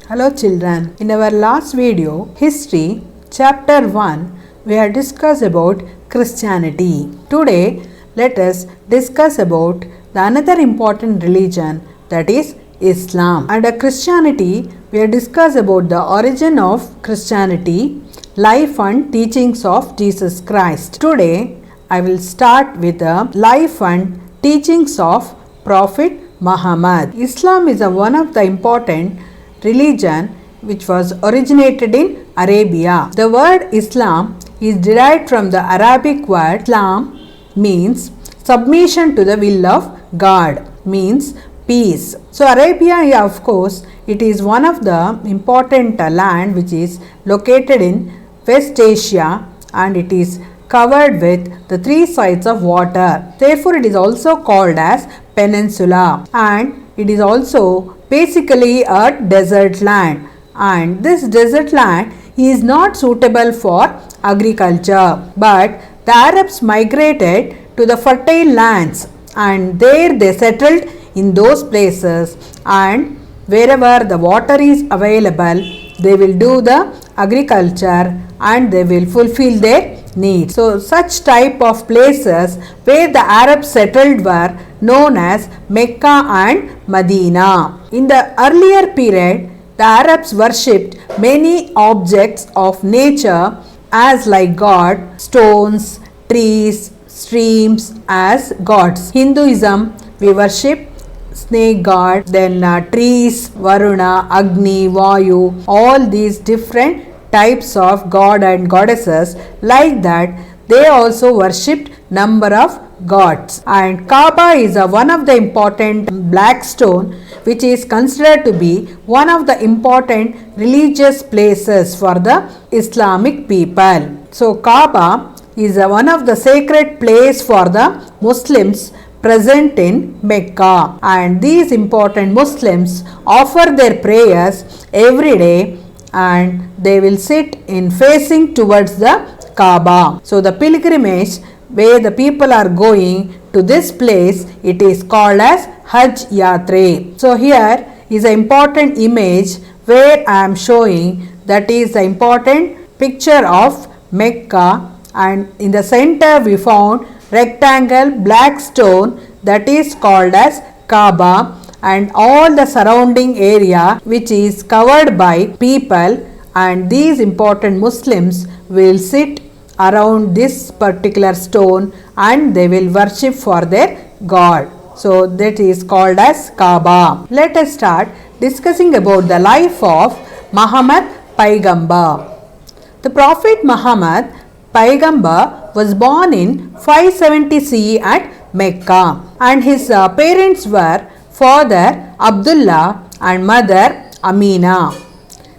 Hello children, in our last video, History, Chapter 1, we have discussed about Christianity. Today, let us discuss about the another important religion, that is Islam. Under Christianity, we have discussed about the origin of Christianity, life and teachings of Jesus Christ. Today, I will start with the life and teachings of Prophet Muhammad. Islam is one of the important religion which was originated in Arabia. The word Islam is derived from the Arabic word Islam, means submission to the will of God, means peace. So Arabia, of course, it is one of the important land which is located in West Asia, and it is covered with the three sides of water. Therefore, it is also called as peninsula, and it is also basically a desert land, and this desert land is not suitable for agriculture, but the Arabs migrated to the fertile lands and there they settled in those places, and wherever the water is available they will do the agriculture and they will fulfill their needs. So such type of places where the Arabs settled were known as Mecca and Medina. In the earlier period, the Arabs worshipped many objects of nature as like God, stones, trees, streams as gods. Hinduism, we worship snake god, then trees, Varuna, Agni, Vayu, all these different types of god and goddesses. Like that, they also worshipped number of gods. And Kaaba is one of the important black stone which is considered to be one of the important religious places for the Islamic people. So Kaaba is one of the sacred place for the Muslims present in Mecca, and these important Muslims offer their prayers every day and they will sit in facing towards the Kaaba. So the pilgrimage where the people are going to this place, it is called as Hajj Yatre. So here is an important image where I am showing, that is the important picture of Mecca, and in the center we found rectangle black stone that is called as Kaaba, and all the surrounding area which is covered by people, and these important Muslims will sit around this particular stone and they will worship for their God. So that is called as Kaaba. Let us start discussing about the life of Muhammad Paigambar. The Prophet Muhammad Paigambar was born in 570 CE at Mecca, and his parents were father Abdullah and mother Amina.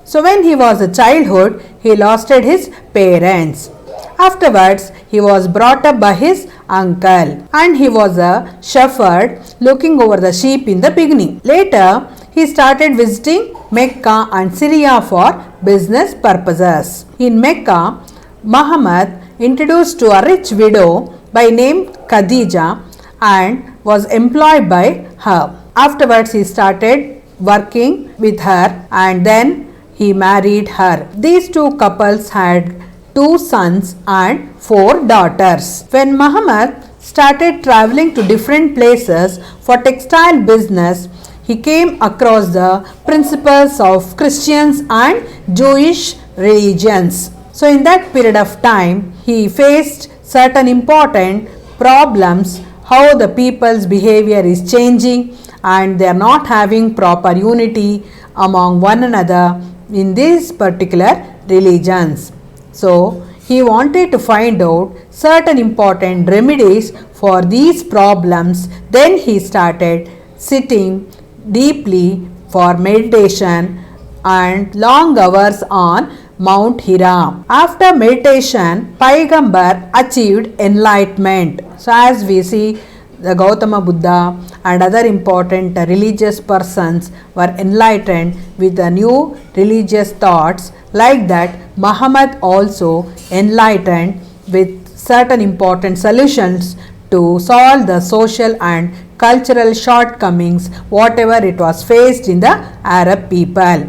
So when he was a childhood, he lost his parents. Afterwards, he was brought up by his uncle, and he was a shepherd looking over the sheep in the beginning. Later, he started visiting Mecca and Syria for business purposes. In Mecca, Muhammad introduced to a rich widow by name Khadija and was employed by her. Afterwards, he started working with her and then he married her. These two couples had 2 sons and 4 daughters. When Muhammad started traveling to different places for textile business, he came across the principles of Christians and Jewish religions. So in that period of time, he faced certain important problems, how the people's behavior is changing and they are not having proper unity among one another in these particular religions. So he wanted to find out certain important remedies for these problems. Then he started sitting deeply for meditation and long hours on Mount Hira. After meditation, Paigambar achieved enlightenment. So as we see, the Gautama Buddha and other important religious persons were enlightened with the new religious thoughts. Like that, Muhammad also enlightened with certain important solutions to solve the social and cultural shortcomings whatever it was faced in the Arab people.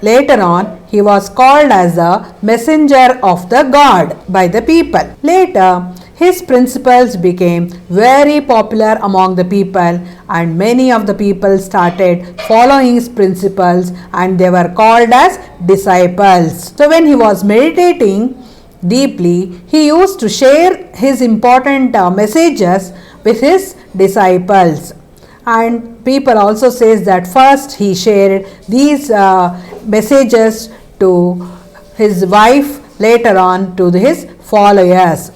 Later on, he was called as a messenger of the God by the people. Later, his principles became very popular among the people, and many of the people started following his principles, and they were called as disciples. So when he was meditating deeply, he used to share his important messages with his disciples. And people also says that first he shared these messages to his wife, later on to his followers.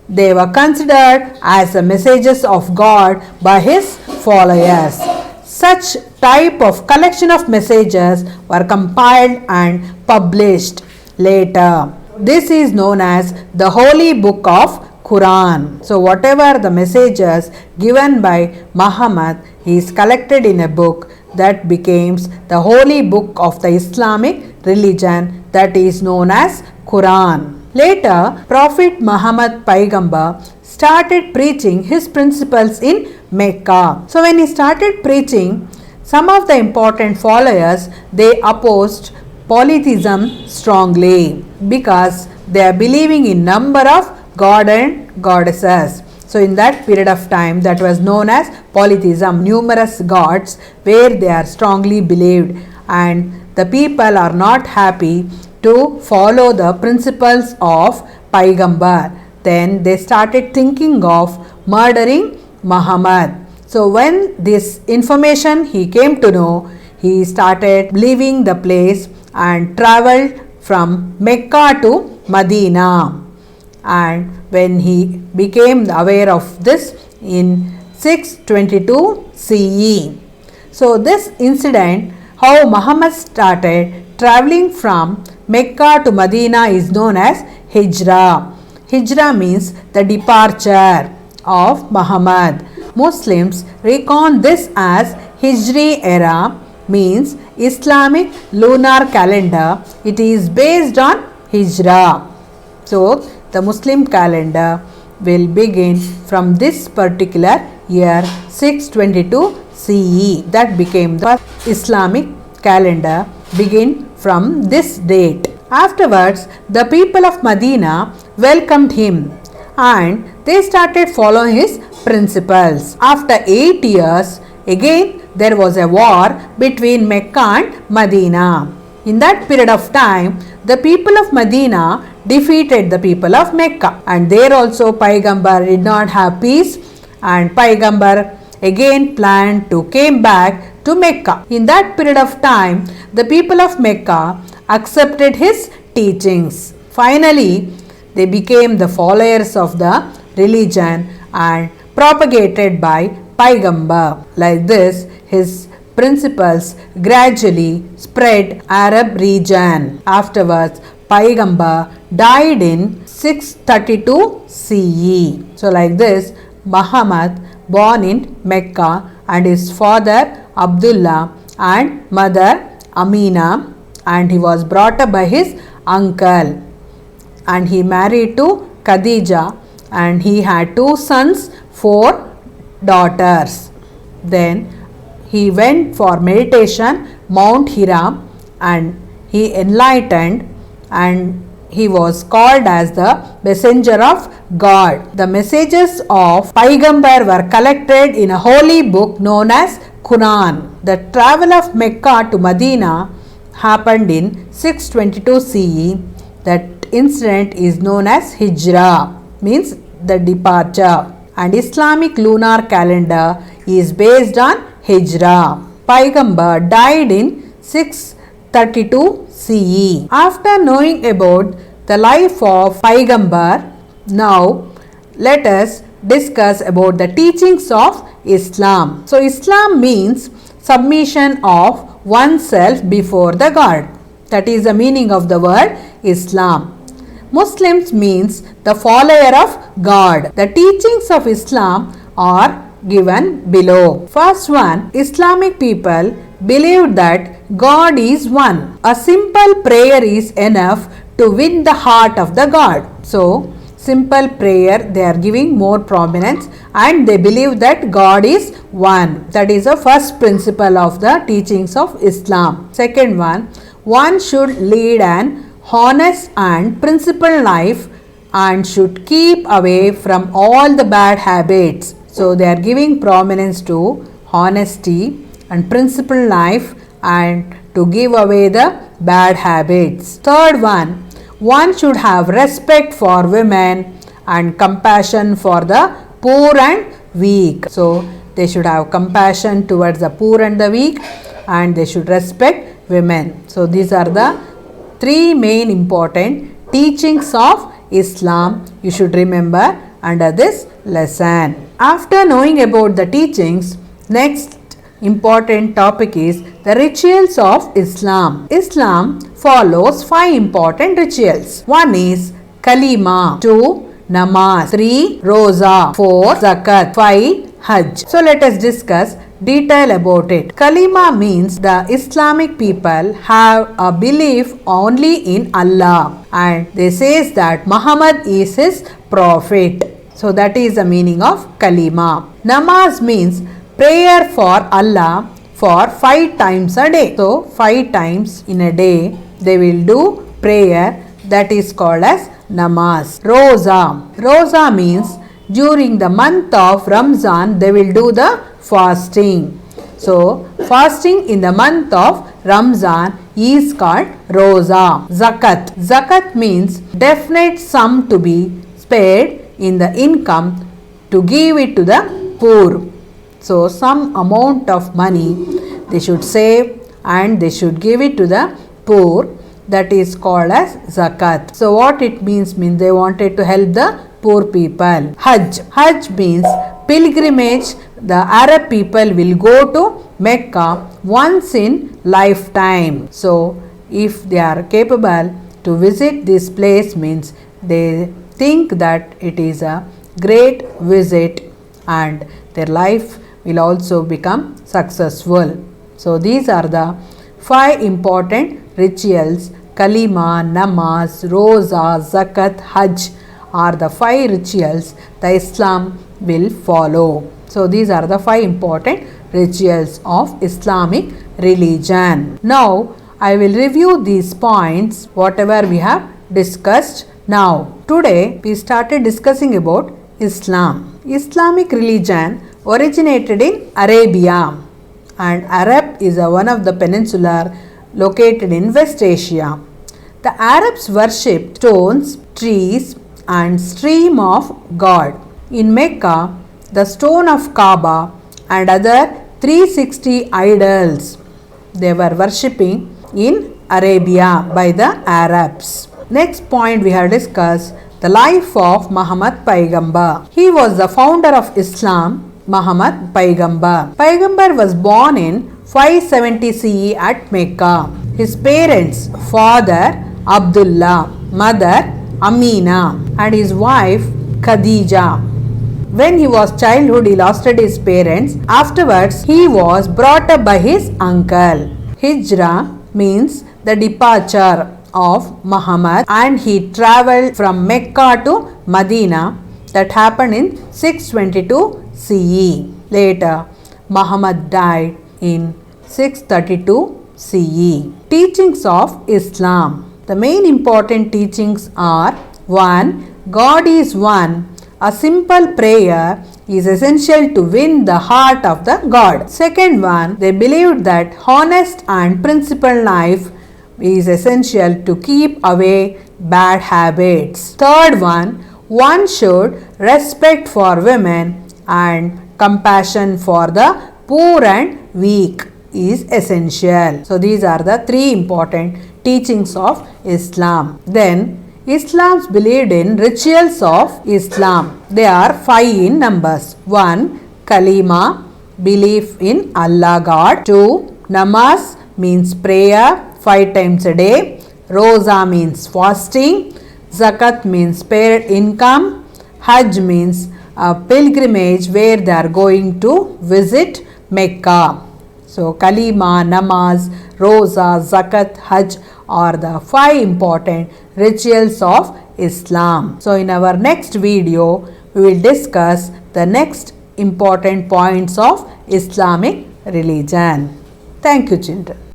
They were considered as the messages of God by his followers. Such type of collection of messages were compiled and published later. This is known as the Holy Book of Quran. So whatever the messages given by Muhammad is collected in a book that becomes the holy book of the Islamic religion, that is known as Quran. Later, Prophet Muhammad Paigambar started preaching his principles in Mecca. So when he started preaching, some of the important followers, they opposed polytheism strongly because they are believing in number of god and goddesses. So in that period of time, that was known as polytheism, numerous gods where they are strongly believed, and the people are not happy to follow the principles of Paigambar. Then they started thinking of murdering Muhammad. So when this information he came to know, he started leaving the place and traveled from Mecca to Medina. And when he became aware of this in 622 CE. So this incident, how Muhammad started traveling from Mecca to Medina, is known as Hijrah. Hijrah means the departure of Muhammad. Muslims recon this as Hijri era, means Islamic lunar calendar. It is based on Hijrah. So the Muslim calendar will begin from this particular year 622 CE. That became the Islamic calendar, begin from this date. Afterwards, the people of Medina welcomed him and they started following his principles. After 8 years, again there was a war between Mecca and Medina. In that period of time, the people of Medina defeated the people of Mecca, and there also Paigambar did not have peace, and Paigambar again planned to came back to Mecca. In that period of time, the people of Mecca accepted his teachings. Finally, they became the followers of the religion and propagated by Paigambar. Like this, his principles gradually spread Arab region. Afterwards, Paigambar died in 632 CE. So like this, Muhammad born in Mecca, and his father Abdullah and mother Amina, and he was brought up by his uncle, and he married to Khadija, and he had 2 sons, 4 daughters. Then he went for meditation Mount Hira, and he enlightened, and he was called as the messenger of God. The messages of Paigambar were collected in a holy book known as Quran. The travel of Mecca to Medina happened in 622 CE. That incident is known as Hijrah, means the departure, and Islamic lunar calendar is based on Hijrah. Paigambar died in 632 CE. After knowing about the life of Paigambar, now let us discuss about the teachings of Islam. So Islam means submission of oneself before the God. That is the meaning of the word Islam. Muslims means the follower of God. The teachings of Islam are given below. First one, Islamic people believe that God is one. A simple prayer is enough to win the heart of the God. So, simple prayer they are giving more prominence, and they believe that God is one. That is the first principle of the teachings of Islam. Second one, one should lead an honest and principled life and should keep away from all the bad habits. So they are giving prominence to honesty and principled life and to give away the bad habits. Third one should have respect for women and compassion for the poor and weak. So they should have compassion towards the poor and the weak, and they should respect women. So these are the three main important teachings of Islam you should remember under this lesson. After knowing about the teachings, next important topic is the rituals of Islam. Islam follows 5 important rituals. 1 is Kalima, 2 Namaz, 3 Roza, 4 Zakat, 5 Hajj. So let us discuss detail about it. Kalima means the Islamic people have a belief only in Allah, and they says that Muhammad is his prophet. So that is the meaning of Kalima. Namaz means prayer for Allah for 5 times a day. So 5 times in a day they will do prayer, that is called as namaz. Roza means during the month of Ramzan they will do the fasting. So fasting in the month of Ramzan is called Roza. Zakat means definite sum to be spared in the income to give it to the poor. So some amount of money they should save and they should give it to the poor, that is called as zakat. So what it means they wanted to help the poor people. Hajj means pilgrimage. The Arab people will go to Mecca once in lifetime. So if they are capable to visit this place, means they think that it is a great visit and their life will also become successful. So these are the 5 important rituals. Kalima, Namaz, Roza, Zakat, Hajj are the 5 rituals the Islam will follow. So these are the 5 important rituals of Islamic religion. Now I will review these points whatever we have discussed now. Today we started discussing about Islam. Islamic religion originated in Arabia, and Arab is one of the peninsula located in West Asia. The Arabs worshipped stones, trees and stream of God. In Mecca, the stone of Kaaba and other 360 idols they were worshipping in Arabia by the Arabs. Next point we have discussed the life of Muhammad Paigambur. He was the founder of Islam, Muhammad Paigambur. Paigambur was born in 570 CE at Mecca. His parents, father Abdullah, mother Amina, and his wife Khadija. When he was childhood, he lost his parents. Afterwards, he was brought up by his uncle. Hijrah means the departure of Muhammad, and he travelled from Mecca to Medina. That happened in 622 CE. Later, Muhammad died in 632 CE. Teachings of Islam. The main important teachings are: 1. God is one. A simple prayer is essential to win the heart of the God. Second one, they believed that honest and principled life is essential to keep away bad habits. Third one should respect for women and compassion for the poor and weak is essential. So these are the 3 important teachings of Islam. Then Islam's believed in rituals of Islam. They are 5 in numbers. 1. Kalima, belief in Allah God. 2. Namaz means prayer 5 times a day. Roza means fasting. Zakat means spared income. Hajj means a pilgrimage where they are going to visit Mecca. So Kalima, Namaz, Roza, Zakat, Hajj are the 5 important rituals of Islam. So in our next video, we will discuss the next important points of Islamic religion. Thank you, children.